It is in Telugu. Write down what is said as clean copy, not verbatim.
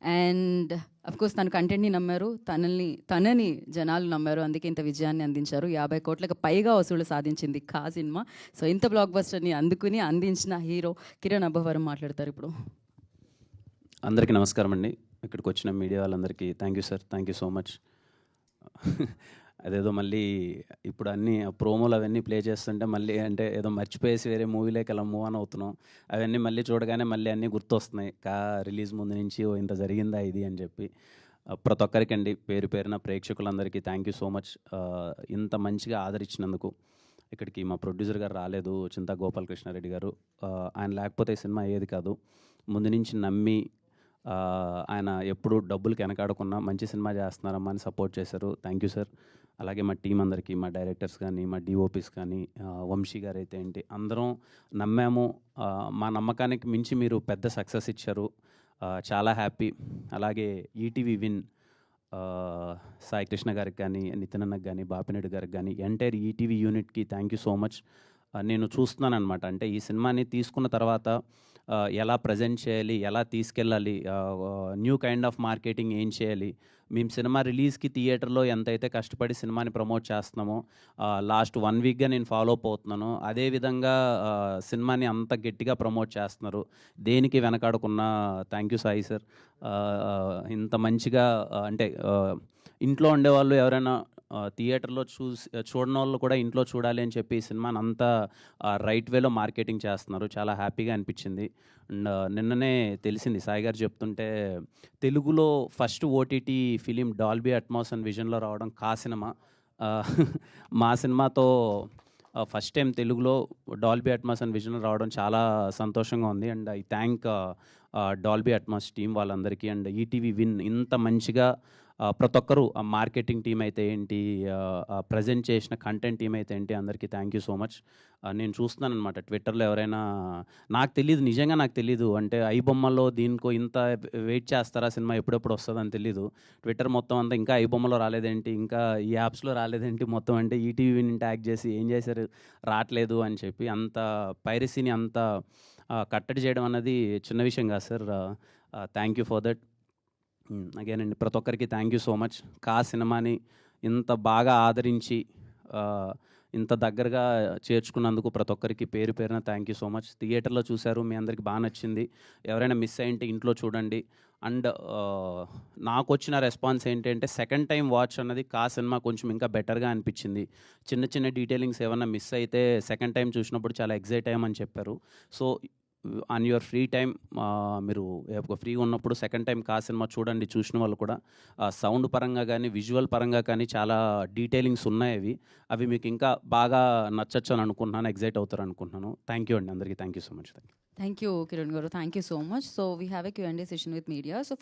అండ్ కోర్స్ తన కంటెంట్ని నమ్మారు, తనని జనాలు నమ్మారు, అందుకే ఇంత విజయాన్ని అందించారు. 50 కోట్లకు పైగా వసూలు సాధించింది కా సినిమా. సో ఇంత బ్లాక్ బస్టర్ని అందుకుని అందించిన హీరో కిరణ్ అబ్బవరం మాట్లాడతారు ఇప్పుడు. అందరికీ నమస్కారం అండి. ఇక్కడికి వచ్చిన మీడియా వాళ్ళందరికీ thank you sir, thank you so much. అదేదో మళ్ళీ ఇప్పుడు అన్నీ ప్రోమోలు అవన్నీ ప్లే చేస్తుంటే మళ్ళీ అంటే ఏదో మర్చిపోయేసి వేరే మూవీలోకి అలా మూవ్ ఆన్ అవుతున్నాం. అవన్నీ మళ్ళీ చూడగానే మళ్ళీ అన్నీ గుర్తొస్తున్నాయి. రిలీజ్ ముందు నుంచి ఓ ఇంత జరిగిందా ఇది అని చెప్పి. ప్రతి ఒక్కరికండి పేరు పేరున ప్రేక్షకులందరికీ థ్యాంక్ యూ సో మచ్. ఇంత మంచిగా ఆదరించినందుకు. ఇక్కడికి మా ప్రొడ్యూసర్ గారు రాలేదు, చింతా గోపాలకృష్ణారెడ్డి గారు. ఆయన లేకపోతే ఈ సినిమా అయ్యేది కాదు. ముందు నుంచి నమ్మి ఆయన ఎప్పుడు డబ్బులకి వెనకాడకుండా మంచి సినిమా చేస్తున్నారమ్మా అని సపోర్ట్ చేశారు. Thank you sir. అలాగే మా టీం అందరికీ, మా డైరెక్టర్స్ కానీ, మా డిఓపీస్ కానీ, వంశీ గారు అయితే ఏంటి, అందరం నమ్మాము. మా నమ్మకానికి మించి మీరు పెద్ద సక్సెస్ ఇచ్చారు. చాలా హ్యాపీ. అలాగే ఈటీవీ విన్ సాయి కృష్ణ గారికి కానీ, నితిన్ అన్నకి కానీ, బాపినేడు గారికి కానీ, ఎంటైర్ ఈటీవీ యూనిట్కి థ్యాంక్ యూ సో మచ్. నేను చూస్తున్నాను అనమాట, అంటే ఈ సినిమాని తీసుకున్న తర్వాత ఎలా ప్రజెంట్ చేయాలి, ఎలా తీసుకెళ్ళాలి, న్యూ కైండ్ ఆఫ్ మార్కెటింగ్ ఏం చేయాలి. మేము సినిమా రిలీజ్కి థియేటర్లో ఎంతైతే కష్టపడి సినిమాని ప్రమోట్ చేస్తున్నామో లాస్ట్ 1 వీక్గా నేను ఫాలో అప్ అవుతున్నాను. అదేవిధంగా సినిమాని అంత గట్టిగా ప్రమోట్ చేస్తున్నారు. దేనికి వెనకాడకున్నా థ్యాంక్ యూ సాయి సార్. ఇంత మంచిగా అంటే ఇంట్లో ఉండేవాళ్ళు ఎవరైనా థియేటర్లో చూడని వాళ్ళు కూడా ఇంట్లో చూడాలి అని చెప్పి ఈ సినిమాని అంతా రైట్ వేలో మార్కెటింగ్ చేస్తున్నారు. చాలా హ్యాపీగా అనిపించింది. అండ్ నిన్ననే తెలిసింది, సాయి గారు చెప్తుంటే, తెలుగులో first OTT film Dolby Atmos and విజన్లో రావడం కా సినిమా. మా సినిమాతో ఫస్ట్ టైం తెలుగులో డాల్బీ అట్మాస్ అండ్ విజన్లో రావడం చాలా సంతోషంగా ఉంది. And I thank Dolby Atmos team వాళ్ళందరికీ. అండ్ ఈటీవీ విన్ ఇంత మంచిగా ప్రతి ఒక్కరు, మార్కెటింగ్ టీం అయితే ఏంటి, ప్రజెంట్ చేసిన కంటెంట్ టీం అయితే ఏంటి, అందరికీ థ్యాంక్ యూ సో మచ్. నేను చూస్తున్నాను అనమాట ట్విట్టర్లో ఎవరైనా, నాకు తెలీదు, నిజంగా నాకు తెలీదు, అంటే ఐ బొమ్మలో దీనికో ఇంత వెయిట్ చేస్తారా, సినిమా ఎప్పుడెప్పుడు వస్తుందని తెలీదు. ట్విట్టర్ మొత్తం అంతా ఇంకా ఐ బొమ్మలో రాలేదేంటి, ఇంకా ఈ యాప్స్లో రాలేదేంటి, మొత్తం అంటే ఈటీవీని ట్యాగ్ చేసి ఏం చేశారు, రావట్లేదు అని చెప్పి అంత పైరసీని అంత కట్టడి చేయడం అన్నది చిన్న విషయం కాదు sir. Thank you for that. Again అండి, ప్రతి ఒక్కరికి థ్యాంక్ యూ సో మచ్. కా సినిమాని ఇంత బాగా ఆదరించి ఇంత దగ్గరగా చేర్చుకున్నందుకు ప్రతి ఒక్కరికి పేరు పేరున థ్యాంక్ యూ సో మచ్. థియేటర్లో చూశారు, మీ అందరికి బాగా నచ్చింది. ఎవరైనా మిస్ అయ్యింటే ఇంట్లో చూడండి. అండ్ నాకు వచ్చిన రెస్పాన్స్ ఏంటంటే, సెకండ్ టైం వాచ్ అన్నది కా సినిమా కొంచెం ఇంకా బెటర్గా అనిపించింది. చిన్న చిన్న డీటెయిలింగ్స్ ఏమన్నా మిస్ అయితే సెకండ్ టైం చూసినప్పుడు చాలా ఎగ్జైట్ అయ్యామని చెప్పారు. So on your free time, మీరు ఫ్రీగా ఉన్నప్పుడు సెకండ్ టైం కా సినిమా చూడండి. చూసిన వాళ్ళు కూడా సౌండ్ పరంగా కానీ, విజువల్ పరంగా కానీ చాలా డీటెయిలింగ్స్ ఉన్నాయి. అవి మీకు ఇంకా బాగా నచ్చచ్చు అని అనుకుంటున్నాను, ఎగ్జైట్ అవుతారు అనుకుంటున్నాను. థ్యాంక్ యూ అండి అందరికీ. Thank you so much. Thank you Kiran గారు, thank you so much. So we have a Q&A session with media. So